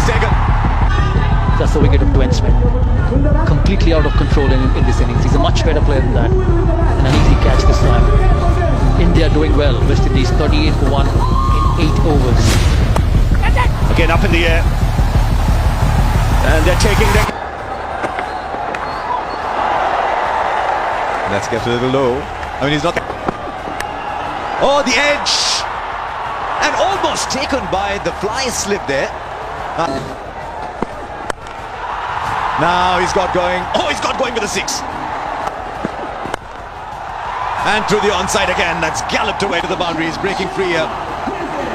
is taken. That's the wicket of Dwayne Smith. Completely out of control in this innings. He's a much better player than that. And an easy catch this time. India doing well. West Indies 38 for 1 in 8 overs. Again up in the air. And they're taking their... That's kept a little low. I mean, he's not... Oh, the edge! And almost taken by the fly slip there. Now he's got going. Oh, he's got going with a 6. And through the onside again. That's galloped away to the boundary. He's breaking free here.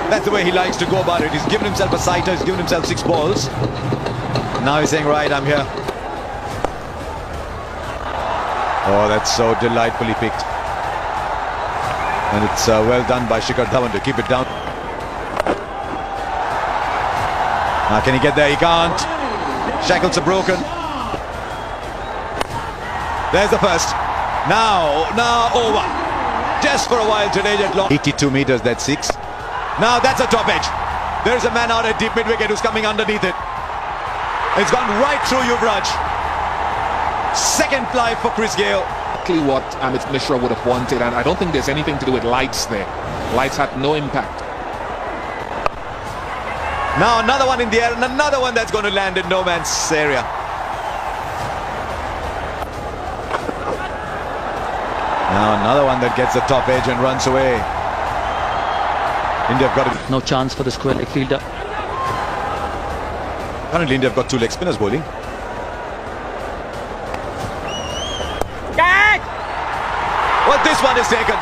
That's the way he likes to go about it. He's given himself a sighter. He's given himself 6 balls. Now he's saying, right, I'm here. Oh, that's so delightfully picked. And it's well done by Shikhar Dhawan to keep it down. Now can he get there? He can't. Shackles are broken. There's the first. Now over. Just for a while, Jadeja lost. 82 meters, that's 6. Now that's a top edge. There's a man out at deep mid-wicket who's coming underneath it. It's gone right through Yuvraj. Second fly for Chris Gale. Exactly what Amit Mishra would have wanted, and I don't think there's anything to do with lights there. Lights had no impact. Now another one in the air and another one that's going to land in no man's area. Now another one that gets the top edge and runs away. India have got it. No chance for the square leg fielder. Currently India have got 2 leg spinners bowling. Well, this one is taken.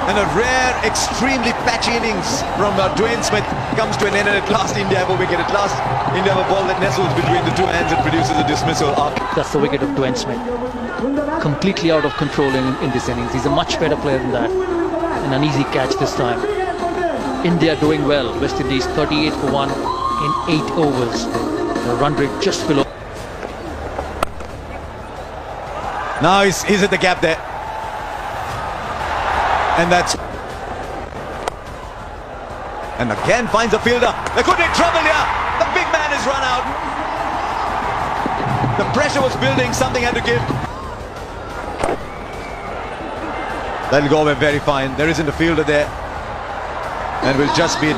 And a rare, extremely patchy innings from Dwayne Smith comes to an end, and at last India have a wicket. At last India have a ball that nestles between the 2 hands and produces a dismissal. That's the wicket of Dwayne Smith. Completely out of control in this innings. He's a much better player than that. And an easy catch this time. India doing well. West Indies 38 for 1 in 8 overs. The run rate just below. Now he's at the gap there. And that's... And again finds a fielder. They could be in trouble here. The big man has run out. The pressure was building. Something had to give. That'll go away very fine. There isn't a fielder there. And will just be...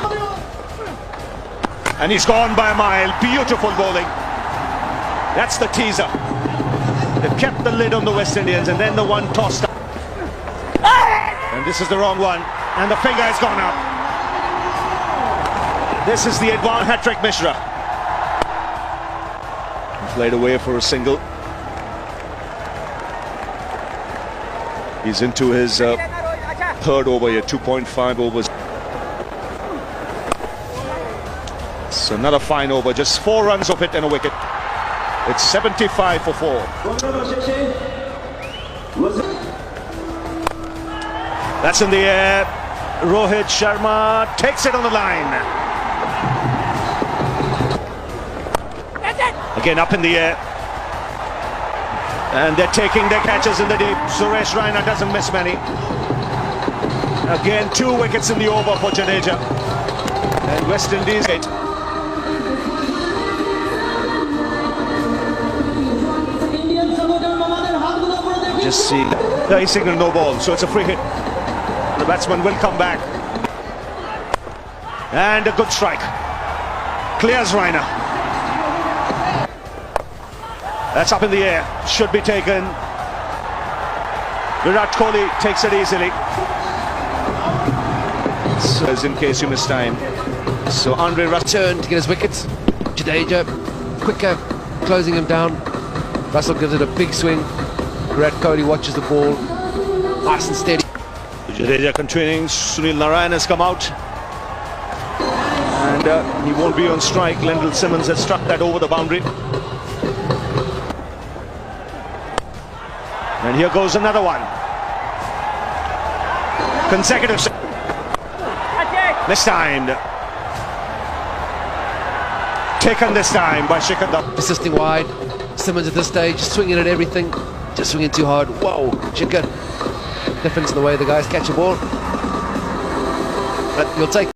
And he's gone by a mile. Beautiful bowling. That's the teaser. They've kept the lid on the West Indians, and then the one tossed up. And this is the wrong one. And the finger has gone up. This is the advanced hat-trick Mishra. Played away for a single. He's into his 3rd over here, 2.5 overs. It's another fine over, just 4 runs of it and a wicket. It's 75 for 4. That's in the air. Rohit Sharma takes it on the line. Again up in the air. And they're taking their catches in the deep. Suresh Raina doesn't miss many. Again 2 wickets in the over for Jadeja. And West Indies 8. Just see, he signaled no ball, so it's a free hit. The batsman will come back. And a good strike. Clears Raina. That's up in the air. Should be taken. Virat Kohli takes it easily. So, as in case you miss time. So Andre Russell turned to get his wickets. Jadeja quicker, closing him down. Russell gives it a big swing. Virat Kohli watches the ball, nice and steady. Jadeja continuing. Sunil Narayan has come out. And he won't be on strike. Lendl Simmons has struck that over the boundary. And here goes another one. Consecutive. This time. Taken this time by Shikhar Dhawan. Persisting wide. Simmons at this stage, swinging at everything. Just swinging too hard. Whoa, Shikhar. Difference in the way the guys catch a ball. But you'll take